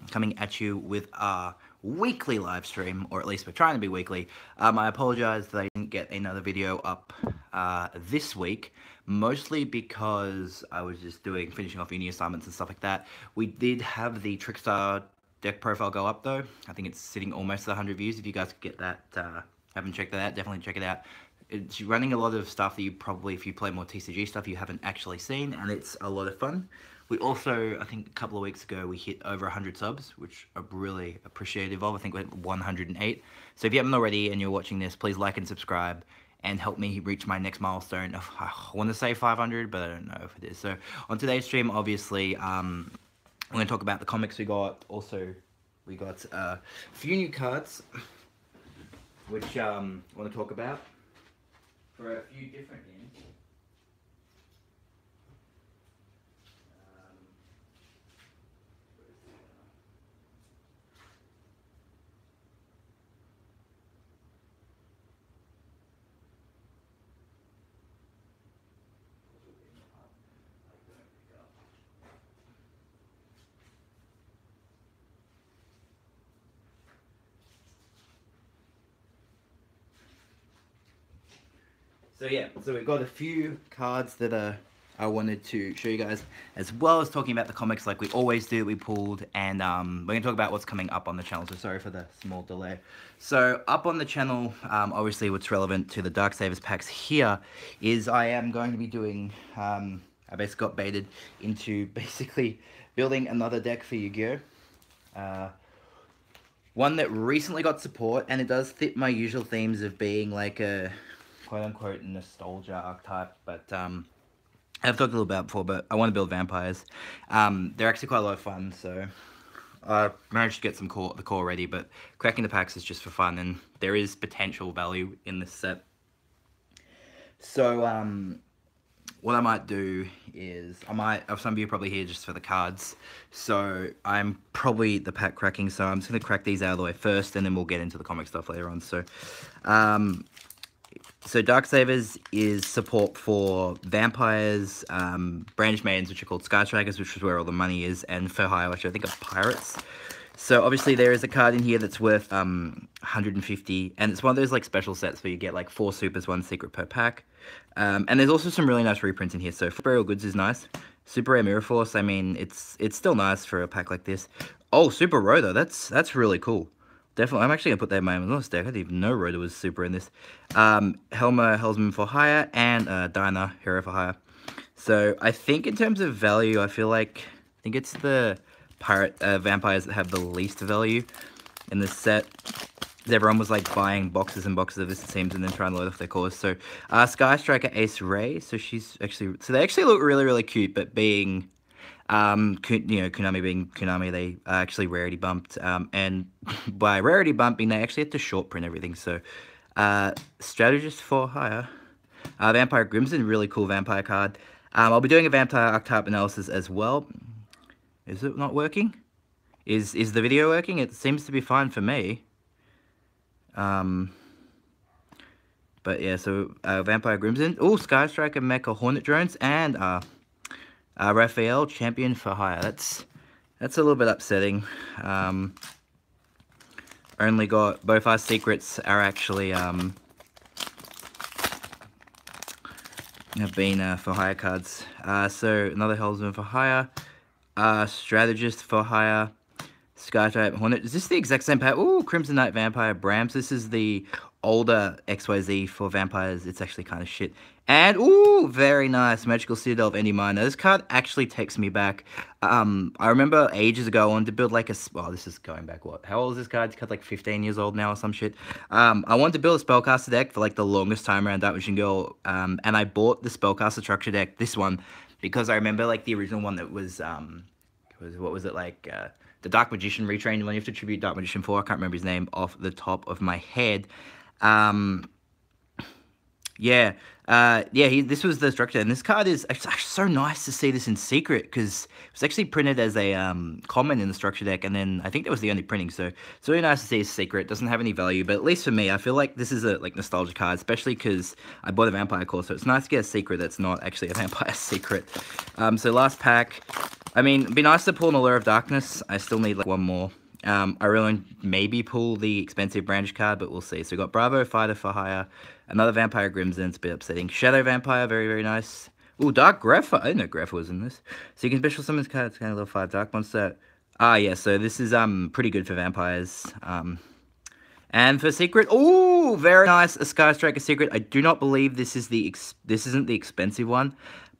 coming at you with our weekly live stream, or at least we're trying to be weekly. I apologize that I didn't get another video up this week, mostly because I was just finishing off uni assignments and stuff like that. We did have the Trickstar deck profile go up though. I think it's sitting almost at 100 views. If you guys get that, haven't checked that out, definitely check it out. It's running a lot of stuff that you probably, if you play more TCG stuff, you haven't actually seen, and it's a lot of fun. We also, I think a couple of weeks ago, we hit over 100 subs, which I'm really appreciative of. I think we're at 108. So if you haven't already and you're watching this, please like and subscribe and help me reach my next milestone of, I want to say 500, but I don't know if it is. So on today's stream, obviously, I'm going to talk about the comics we got. Also, we got a few new cards, which I want to talk about for a few different games. So yeah, so we've got a few cards that I wanted to show you guys, as well as talking about the comics like we always do. We pulled, and we're going to talk about what's coming up on the channel, so sorry for the small delay. So up on the channel, obviously what's relevant to the Darksavers packs here is I am going to be doing, I basically got baited into basically building another deck for Yu-Gi-Oh! One that recently got support, and it does fit my usual themes of being like a quote-unquote nostalgia archetype, but I've talked a little about it before, but I want to build vampires. They're actually quite a lot of fun, so I managed to get the core ready, but cracking the packs is just for fun, and there is potential value in this set. So what I might do is, some of you are probably here just for the cards, so I'm probably the pack cracking, so I'm just going to crack these out of the way first, and then we'll get into the comic stuff later on. So Darksavers is support for vampires, Brandish Maidens, which are called Sky Strikers, which is where all the money is, and For Hire, which I think are pirates. So obviously there is a card in here that's worth 150, and it's one of those like special sets where you get like 4 supers, 1 secret per pack. And there's also some really nice reprints in here. So Burial Goods is nice. Super Rare Mirror Force, I mean, it's still nice for a pack like this. Oh, Super Rhoda, that's really cool. Definitely, I'm actually going to put that in my Amazon deck. I didn't even know Rhoda was super in this. Helma, Hellsman for Hire, and Dinah, Hero for Hire. So I think in terms of value, I think it's the vampires that have the least value in this set. Everyone was like buying boxes and boxes of this, it seems, and then trying to load off their cores. So Sky Striker Ace Ray, so they actually look really, really cute, but being... Konami being Konami, they actually rarity bumped, and by rarity bumping, they actually had to short print everything. So, Strategist for Hire, Vampire Grimson, really cool vampire card. I'll be doing a vampire archetype analysis as well. Is it not working? Is the video working? It seems to be fine for me. But yeah, so Vampire Grimson, Sky Striker Mecha Hornet Drones, and Raphael, Champion for Hire. That's a little bit upsetting. Only got both our secrets are actually have been for hire cards. So another Hellsman for Hire, Strategist for Hire, Skytype Hornet. Is this the exact same pack? Ooh, Crimson Knight Vampire Brams. This is the older XYZ for vampires. It's actually kind of shit. And, ooh, very nice. Magical Citadel of Endy Miner. This card actually takes me back. I remember ages ago I wanted to build like a... Well, this is going back, what? How old is this card? This card's like 15 years old now or some shit. I wanted to build a Spellcaster deck for like the longest time around Dark Machine Girl. And I bought the Spellcaster Structure deck, this one, because I remember like the original one that was... what was it like... the Dark Magician retrained one. You have to tribute Dark Magician 4. I can't remember his name off the top of my head. This was the structure, and this card is actually so nice to see this in secret, because it was actually printed as a common in the structure deck, and then I think that was the only printing, so it's really nice to see it's secret. It doesn't have any value, but at least for me, I feel like this is a nostalgia card, especially because I bought a vampire core, so it's nice to get a secret that's not actually a vampire secret. So last pack, I mean, it'd be nice to pull an Allure of Darkness. I still need like one more. I really maybe pull the expensive branch card, but we'll see. So we got Bravo, Fighter for Hire, another Vampire Crimson, it's a bit upsetting. Shadow Vampire, very, very nice. Ooh, Dark Grepher. I didn't know Grepher was in this. So you can special summon this card, it's kind of level 5 Dark Monster. Ah, yeah, so this is pretty good for vampires. And for secret, oh, very nice, a Sky Striker secret. I do not believe this is this isn't the expensive one,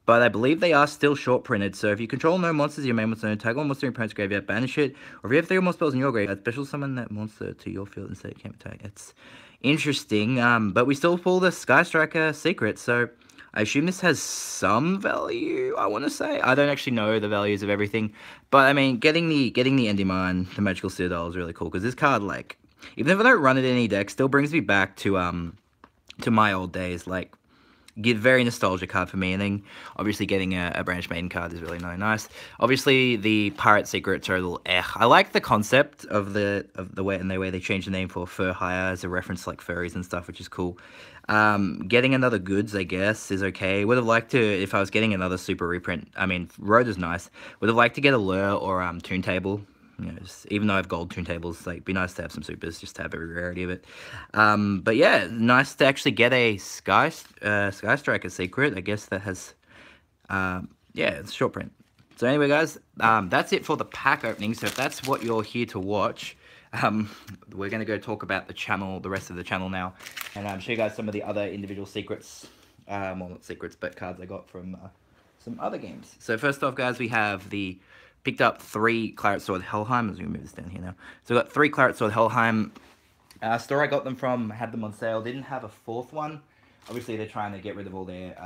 but I believe they are still short printed. So if you control no monsters, your main monster, tag one monster in your opponent's graveyard, banish it, or if you have 3 or more spells in your graveyard, special summon that monster to your field instead of camp attack. It's interesting, but we still pull the Sky Striker secret, so I assume this has some value, I want to say. I don't actually know the values of everything, but I mean, getting the Endymine, the Magical Citadel, is really cool, because this card, like, even if I don't run it in any deck, still brings me back to my old days, like, very nostalgic card for me. And then obviously getting a Branch Maiden card is really nice. Obviously the Pirate Secrets are a little I like the concept of the way they changed the name for Fur Hire as a reference to like furries and stuff, which is cool. Getting another Goods, I guess, is okay. Would have liked to, if I was getting another super reprint, I mean, Road is nice. Would have liked to get a Lure or Toon Table. You know, even though I have gold Toon Tables, like, be nice to have some supers, just to have every rarity of it. But yeah, nice to actually get a Sky Striker secret. I guess that has, yeah, it's short print. So anyway, guys, that's it for the pack opening. So if that's what you're here to watch, we're going to go talk about the channel, the rest of the channel now, and show you guys some of the other individual secrets, well, not secrets, but cards I got from some other games. So first off, guys, we have picked up 3 Claret Sword Helheim. I'm going to move this down here now. So I got 3 Claret Sword Helheim. Store I got them from had them on sale. Didn't have a 4th one. Obviously, they're trying to get rid of all their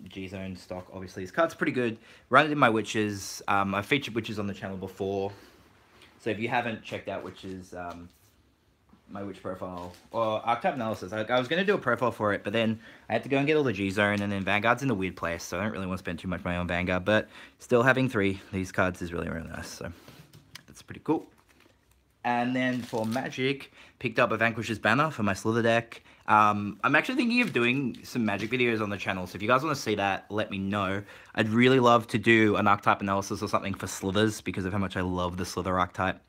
G-Zone stock. Obviously, this card's pretty good. Run it in my Witches. I've featured Witches on the channel before. So if you haven't checked out Witches, my Witch profile, or Archetype Analysis, I was going to do a profile for it, but then I had to go and get all the G-Zone, and then Vanguard's in a weird place, so I don't really want to spend too much money on Vanguard, but still having 3 these cards is really nice, so that's pretty cool. And then for Magic, picked up a Vanquish's Banner for my Slither deck. I'm actually thinking of doing some Magic videos on the channel, so if you guys want to see that, let me know. I'd really love to do an Archetype Analysis or something for Slithers, because of how much I love the Slither archetype.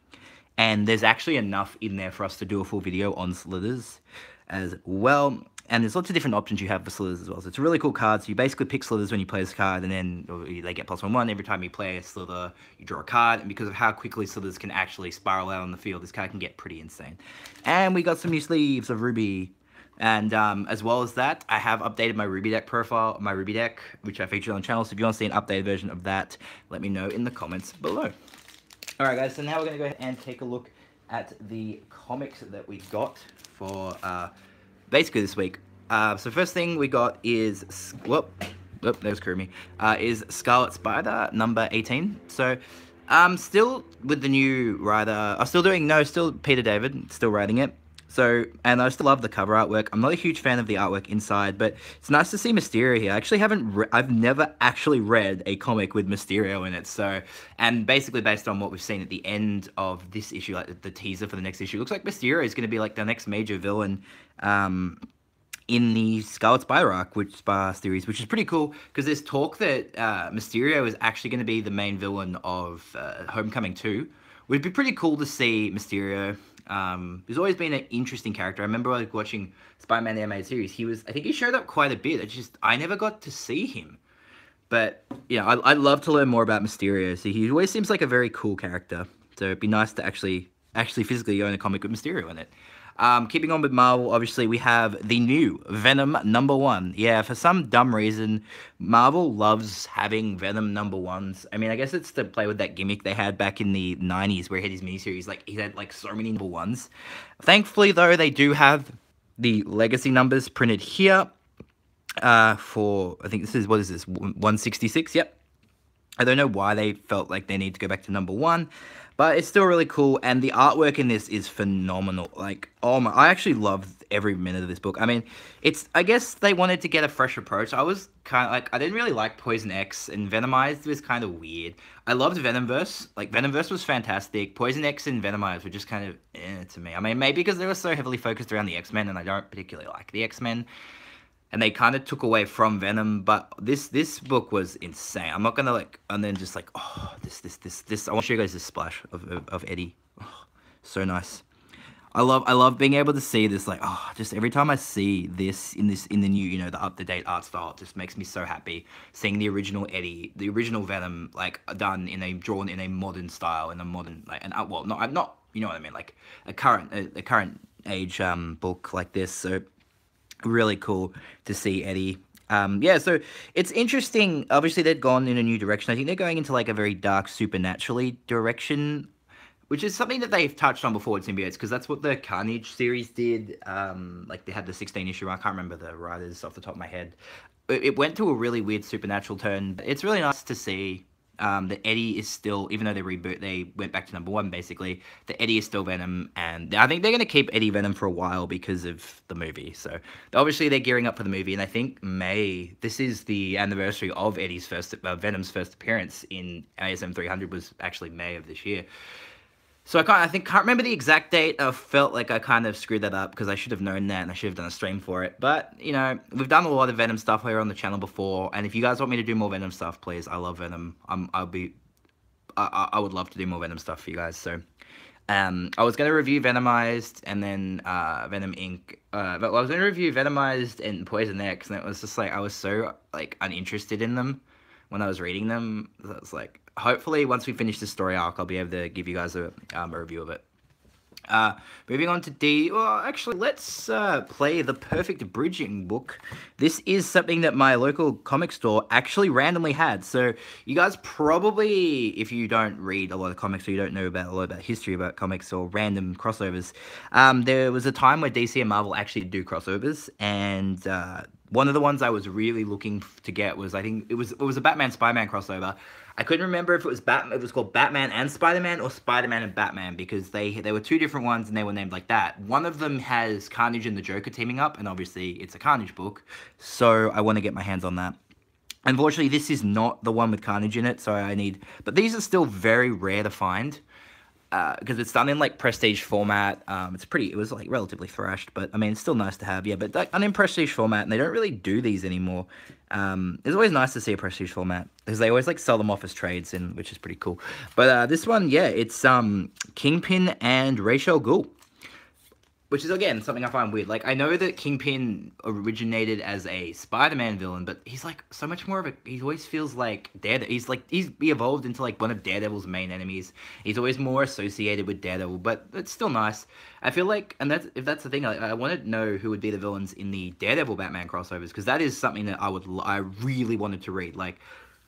And there's actually enough in there for us to do a full video on Slithers as well. And there's lots of different options you have for Slithers as well. So it's a really cool card. So you basically pick Slithers when you play this card, and then they get +1/+1. Every time you play a Slither, you draw a card. And because of how quickly Slithers can actually spiral out on the field, this card can get pretty insane. And we got some new sleeves of Ruby. And as well as that, I have updated my Ruby deck profile, my Ruby deck, which I featured on the channel. So if you want to see an updated version of that, let me know in the comments below. Alright guys, so now we're going to go ahead and take a look at the comics that we got for basically this week. So first thing we got is, whoop, there's Kurumi, is Scarlet Spider number 18. So still with the new writer, still Peter David, still writing it. So, and I still love the cover artwork. I'm not a huge fan of the artwork inside, but it's nice to see Mysterio here. I actually I've never actually read a comic with Mysterio in it. So, and basically based on what we've seen at the end of this issue, like the teaser for the next issue, looks like Mysterio is going to be like the next major villain in the Scarlet Spider arc, series, which is pretty cool, because there's talk that Mysterio is actually going to be the main villain of Homecoming 2. Would be pretty cool to see Mysterio. He's always been an interesting character. I remember like watching Spider-Man the Animated Series. I think he showed up quite a bit. I never got to see him. But, yeah, I'd love to learn more about Mysterio. So he always seems like a very cool character. So it'd be nice to actually physically own a comic with Mysterio in it. Keeping on with Marvel, obviously, we have the new Venom #1. Yeah, for some dumb reason, Marvel loves having Venom #1s. I mean, I guess it's to play with that gimmick they had back in the 90s where he had his miniseries. Like, he had, like, so many #1s. Thankfully, though, they do have the legacy numbers printed here for, I think this is, 166? Yep. I don't know why they felt like they need to go back to #1. But it's still really cool, and the artwork in this is phenomenal. Like, oh my, I actually loved every minute of this book. I mean, I guess they wanted to get a fresh approach. I was kind of like, I didn't really like Poison X, and Venomized was kind of weird. I loved Venomverse. Like, Venomverse was fantastic. Poison X and Venomized were just kind of to me. I mean, maybe because they were so heavily focused around the X-Men, and I don't particularly like the X-Men. and they kind of took away from Venom. But this book was insane. I'm not gonna like, and then just like, oh, this. I want to show you guys this splash of Eddie. Oh, so nice. I love being able to see this, like, oh, just every time I see this in the new, you know, the up-to-date art style, it just makes me so happy seeing the original Eddie, the original Venom, like, drawn in a modern style, in a modern, like, well, not, you know what I mean, like, a current age, book like this. So really cool to see Eddie. Yeah, so it's interesting. Obviously, they've gone in a new direction. I think they're going into like a very dark, supernaturally direction, which is something that they've touched on before with symbiotes, because that's what the Carnage series did. Like they had the 16 issue. I can't remember the writers off the top of my head. It went to a really weird supernatural turn. It's really nice to see that Eddie is still, even though they went back to #1 basically, that Eddie is still Venom, and I think they're going to keep Eddie Venom for a while because of the movie. So obviously they're gearing up for the movie, and I think this is the anniversary of Venom's first appearance in ASM 300 was actually May of this year. So can't remember the exact date. I felt like I kind of screwed that up because I should have known that and I should have done a stream for it. But, you know, we've done a lot of Venom stuff here on the channel before. And if you guys want me to do more Venom stuff, please, I love Venom. I would love to do more Venom stuff for you guys. So, I was going to review Venomized and then Venom Inc. But I was going to review Venomized and Poison X, and it was just like, I was so, like, uninterested in them when I was reading them. I was like, hopefully once we finish the story arc, I'll be able to give you guys a review of it. Moving on to well, actually, let's play the Perfect Bridging book. This is something that my local comic store actually randomly had. So you guys probably, if you don't read a lot of comics or you don't know a lot about history about comics or random crossovers, there was a time where DC and Marvel actually do crossovers, and one of the ones I was really looking to get was, I think it was a Batman Spider-Man crossover. I couldn't remember if it was It was called Batman and Spider-Man or Spider-Man and Batman, because they were two different ones and they were named like that. One of them has Carnage and the Joker teaming up, and obviously it's a Carnage book, so I want to get my hands on that. Unfortunately, this is not the one with Carnage in it, so but these are still very rare to find, because it's done in like prestige format. It was like relatively thrashed, but I mean, it's still nice to have. Yeah, but done in prestige format, and they don't really do these anymore. It's always nice to see a prestige format, because they always like sell them off as trades, which is pretty cool. But this one, yeah, it's Kingpin and Ra's al Ghul, which is, again, something I find weird. Like, I know that Kingpin originated as a Spider-Man villain, but he's, like, so much more of he always feels like Daredevil. He evolved into, like, one of Daredevil's main enemies. He's always more associated with Daredevil, but it's still nice. I feel like, and if that's the thing, I want to know who would be the villains in the Daredevil Batman crossovers, because that is something that I really wanted to read. Like,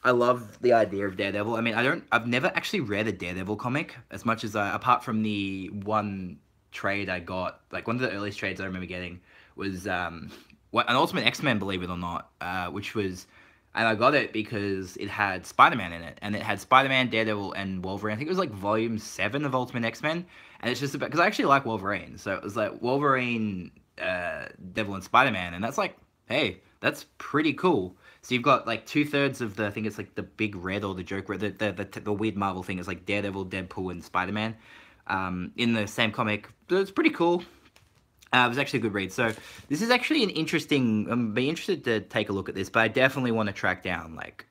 I love the idea of Daredevil. I mean, I've never actually read a Daredevil comic, as much as apart from the one trade I got, like one of the earliest trades I remember getting was an Ultimate X-Men, believe it or not, which was, and I got it because it had Spider-Man in it, and it had Spider-Man, Daredevil, and Wolverine. I think it was like volume 7 of Ultimate X-Men, and it's just about, because I actually like Wolverine, so it was like Wolverine, Devil, and Spider-Man, and that's like, hey, that's pretty cool. So you've got like 2/3 of I think it's like the Big Red or the Joker, the weird Marvel thing is like Daredevil, Deadpool, and Spider-Man. In the same comic. It's pretty cool. It was actually a good read. So this is actually an interesting, be interested to take a look at this, but I definitely want to track down like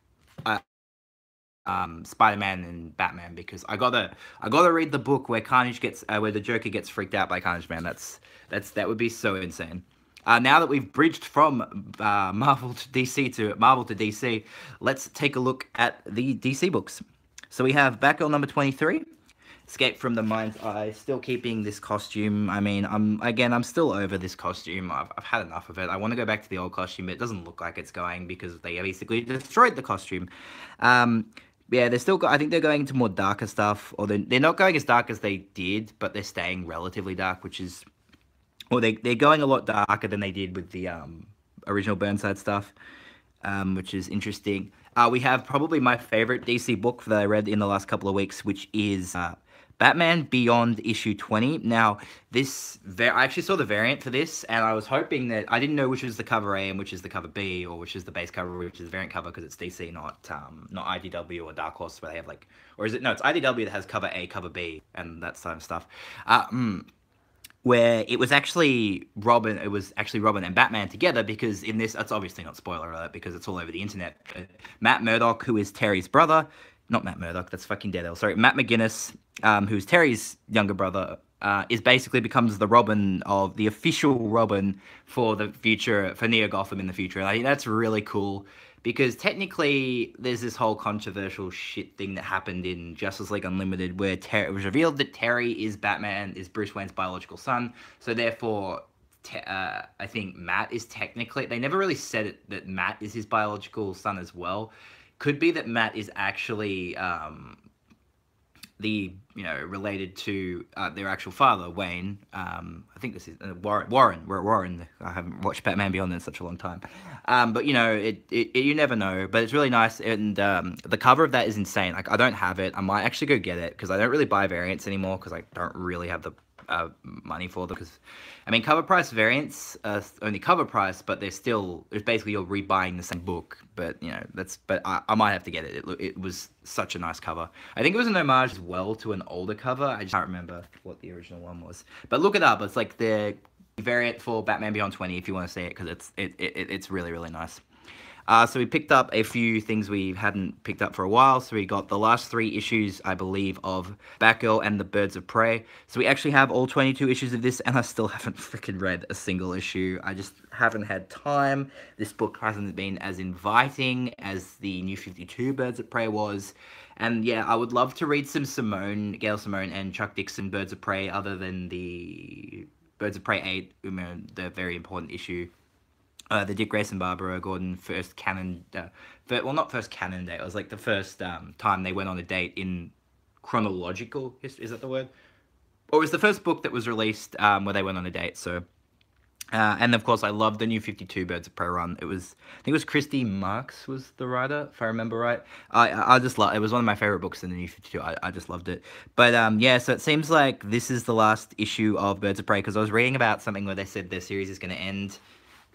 Spider-Man and Batman, because I gotta read the book where where the Joker gets freaked out by Carnage Man. That would be so insane. Now that we've bridged from Marvel to DC, let's take a look at the DC books. So we have Batgirl number 23. Escape from the Mind's Eye, still keeping this costume. I mean, I'm still over this costume. I've had enough of it. I want to go back to the old costume, but it doesn't look like it's going because they basically destroyed the costume. Yeah, I think they're going into more darker stuff, or they're not going as dark as they did, but they're staying relatively dark, which is, or they're going a lot darker than they did with the original Burnside stuff, which is interesting. We have probably my favorite DC book that I read in the last couple of weeks, which is Batman Beyond issue 20. Now, I actually saw the variant for this, and I was hoping that, I didn't know which was the cover A and which is the cover B, or which is the base cover, which is the variant cover, because it's DC, not IDW or Dark Horse, where they have or is it, no, it's IDW that has cover A, cover B, and that sort of stuff. where it was actually Robin and Batman together, because in this, it's obviously not spoiler alert because it's all over the internet. Matt Murdock, who is Terry's brother, not Matt Murdock, that's fucking Daredevil, sorry, Matt McGinnis, who's Terry's younger brother, is basically becomes the Robin of the official Robin for the future, for Neo Gotham in the future. And I think that's really cool. Because technically, there's this whole controversial shit thing that happened in Justice League Unlimited where it was revealed that Terry is Bruce Wayne's biological son. So therefore, I think Matt is technically... They never really said it that Matt is his biological son as well. Could be that Matt is actually... related to their actual father, Wayne. I think this is Warren. I haven't watched Batman Beyond in such a long time. But you never know. But it's really nice, and the cover of that is insane. Like, I don't have it. I might actually go get it because I don't really buy variants anymore because I don't really have the money for them. Because I mean, cover price variants only cover price, but it's basically you're rebuying the same book. But I might have to get it. It was such a nice cover. I think it was an homage as well to an older cover. I just can't remember what the original one was. But look it up. It's like the variant for Batman Beyond 20 if you want to see it, because it's really, really nice. So we picked up a few things we hadn't picked up for a while. So we got the last 3 issues, I believe, of Batgirl and the Birds of Prey. So we actually have all 22 issues of this, and I still haven't freaking read a single issue. I just haven't had time. This book hasn't been as inviting as the New 52 Birds of Prey was. And yeah, I would love to read some Gail Simone and Chuck Dixon Birds of Prey, other than the Birds of Prey 8, the very important issue. The Dick Grayson Barbara Gordon first canon, not first canon date, it was like the first time they went on a date in chronological history, is that the word? Or it was the first book that was released where they went on a date, so. And of course, I love the New 52 Birds of Prey run. I think it was Christy Marks was the writer, if I remember right. I just love it. Was one of my favorite books in the New 52. I just loved it. But yeah, so it seems like this is the last issue of Birds of Prey, because I was reading about something where they said their series is going to end.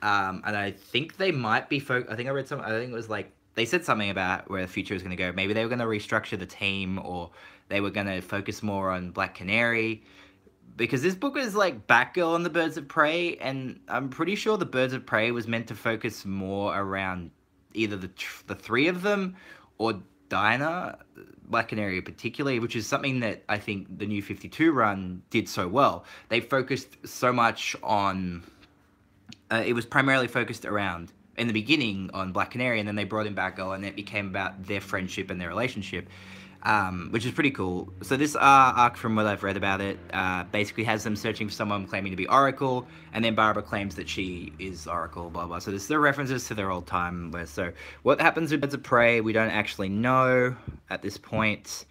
And I think they might be I think it was like, they said something about where the future is going to go. Maybe they were going to restructure the team, or they were going to focus more on Black Canary. Because this book is like Batgirl and the Birds of Prey, and I'm pretty sure the Birds of Prey was meant to focus more around either the 3 of them or Dinah, Black Canary particularly, which is something that I think the New 52 run did so well. They focused so much on... it was primarily focused around, in the beginning, on Black Canary, and then they brought in Batgirl, and it became about their friendship and their relationship, which is pretty cool. So this arc, from what I've read about it, basically has them searching for someone claiming to be Oracle, and then Barbara claims that she is Oracle, blah, blah. So there's the references to their old time. So what happens with Birds of Prey, we don't actually know at this point.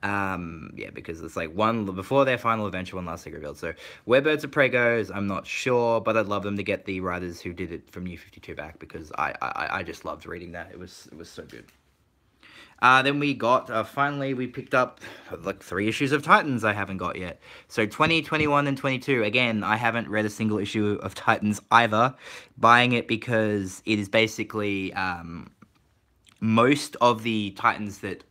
Yeah, because it's like one before their final adventure, one last thing revealed. So where Birds of Prey goes, I'm not sure, but I'd love them to get the writers who did it from New 52 back, because I just loved reading that. It was so good. Then we got, finally, we picked up, like, 3 issues of Titans I haven't got yet. So 20, 21, and 22. Again, I haven't read a single issue of Titans either. Buying it because it is basically, most of the Titans that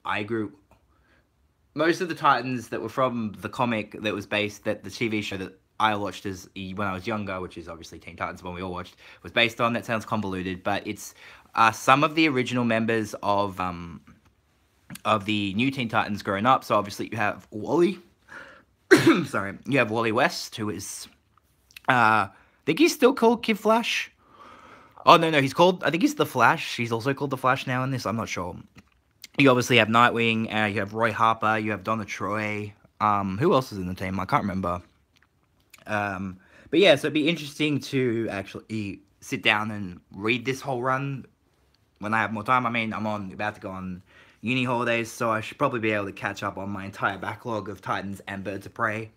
most of the Titans that were from the comic that was based, that the TV show that I watched when I was younger, which is obviously Teen Titans, one we all watched, was based on. That sounds convoluted, but it's some of the original members of the new Teen Titans growing up. So obviously you have Wally. Sorry, you have Wally West, who is, I think he's still called Kid Flash. Oh, no, I think he's the Flash. He's also called the Flash now in this, I'm not sure. You obviously have Nightwing, you have Roy Harper, you have Donna Troy. Who else is in the team? I can't remember. But yeah, so it'd be interesting to actually sit down and read this whole run when I have more time. I mean, I'm about to go on uni holidays, so I should probably be able to catch up on my entire backlog of Titans and Birds of Prey.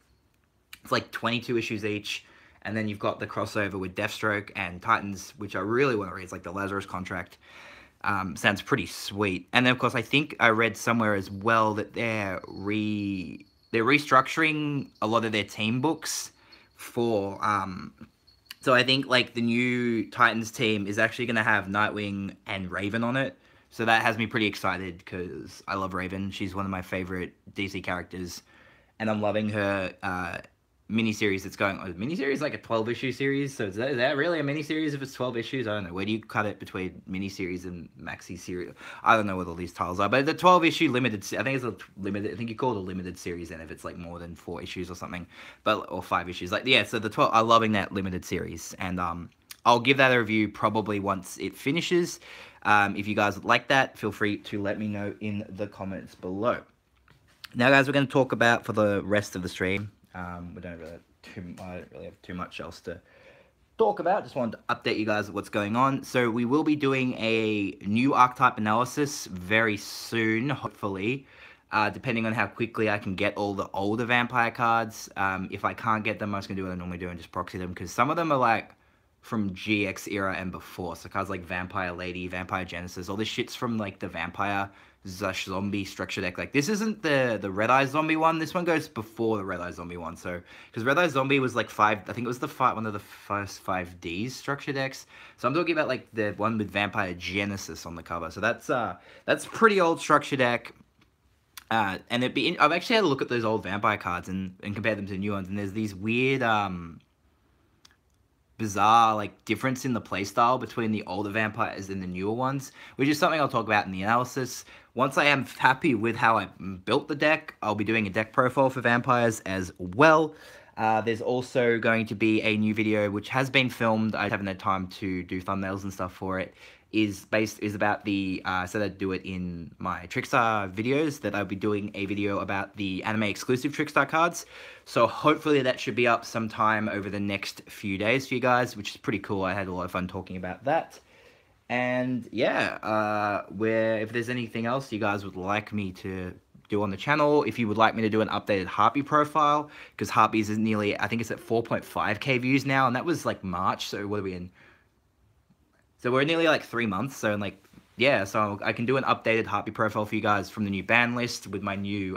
It's like 22 issues each, and then you've got the crossover with Deathstroke and Titans, which I really want to read. It's like the Lazarus Contract. Sounds pretty sweet. And then, of course, I think I read somewhere as well that they're restructuring a lot of their team books for, so I think, like, the new Titans team is actually going to have Nightwing and Raven on it. So that has me pretty excited, because I love Raven. She's one of my favorite DC characters, and I'm loving her miniseries that's going on. Miniseries like a 12-issue series, so is that really a miniseries if it's 12 issues? I don't know. Where do you cut it between miniseries and maxi series? I don't know what all these titles are, but the 12-issue limited, I think it's a limited, I think you call it a limited series then if it's like more than 4 issues or something, but or 5 issues. Like, yeah, so the 12, I'm loving that limited series, and I'll give that a review probably once it finishes. If you guys would like that, feel free to let me know in the comments below. Now, guys, we're going to talk about for the rest of the stream. I don't really have too much else to talk about. Just wanted to update you guys what's going on. So we will be doing a new archetype analysis very soon, hopefully. Depending on how quickly I can get all the older vampire cards. If I can't get them, I'm just going to do what I normally do and just proxy them. Because some of them are like from GX era and before. So cards like Vampire Lady, Vampire Genesis, all this shit's from like the Vampire Zombie structure deck. Like, this isn't the Red Eye Zombie one. This one goes before the Red Eye Zombie one. So, because Red Eye Zombie was like I think it was one of the first 5Ds structure decks. So I'm talking about like the one with Vampire Genesis on the cover. So that's pretty old structure deck. And I've actually had a look at those old vampire cards and compared them to the new ones. And there's these weird, bizarre like difference in the playstyle between the older vampires and the newer ones, which is something I'll talk about in the analysis. Once I am happy with how I built the deck, I'll be doing a deck profile for vampires as well. There's also going to be a new video which has been filmed. I haven't had time to do thumbnails and stuff for it. Is about the said I'd do it in my Trickstar videos, that I'll be doing a video about the anime exclusive Trickstar cards. So hopefully that should be up sometime over the next few days for you guys, which is pretty cool. I had a lot of fun talking about that. And yeah, if there's anything else you guys would like me to do on the channel, if you would like me to do an updated Harpy profile, because Harpies is nearly, I think it's at 4.5k views now, and that was like March, so what are we in? So we're nearly like 3 months, so like, yeah, so I can do an updated Harpy profile for you guys from the new ban list with my new,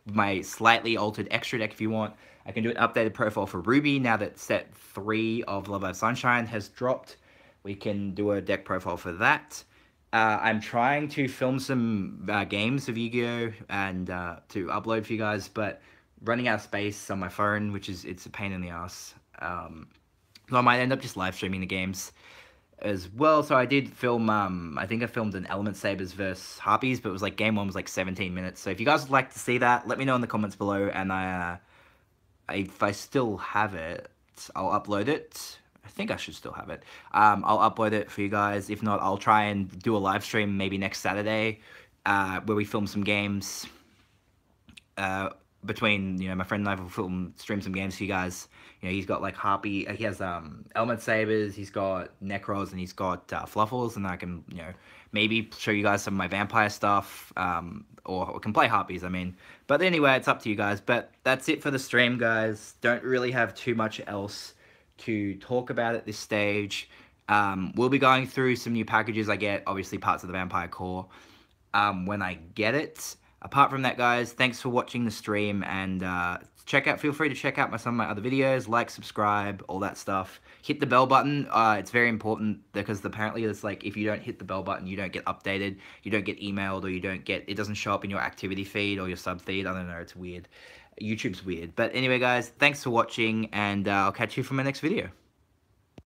with my slightly altered extra deck if you want. I can do an updated profile for Ruby now that set 3 of Love Live Sunshine has dropped. We can do a deck profile for that. I'm trying to film some games of Yu-Gi-Oh! And to upload for you guys, but running out of space on my phone, it's a pain in the ass. So I might end up just live streaming the games as well. So I did film, I think I filmed an Element Sabers versus Harpies, but it was like game 1 was like 17 minutes. So if you guys would like to see that, let me know in the comments below, and if I still have it, I'll upload it. I think I should still have it. I'll upload it for you guys. If not, I'll try and do a live stream maybe next Saturday, where we film some games. Between, you know, my friend and I will stream some games for you guys. You know, he's got like Harpy, he has Element Sabers, he's got Necros, and he's got Fluffles, and I can, you know, maybe show you guys some of my vampire stuff, or can play Harpies, I mean. But anyway, it's up to you guys. But that's it for the stream, guys. Don't really have too much else to talk about at this stage. We'll be going through some new packages I get, obviously parts of the Vampire Core, when I get it. Apart from that, guys, thanks for watching the stream, and feel free to check out some of my other videos, like, subscribe, all that stuff. Hit the bell button. It's very important, because apparently it's like, if you don't hit the bell button, you don't get updated, you don't get emailed, or it doesn't show up in your activity feed or your sub feed. I don't know, it's weird. YouTube's weird. But anyway, guys, thanks for watching, and I'll catch you for my next video.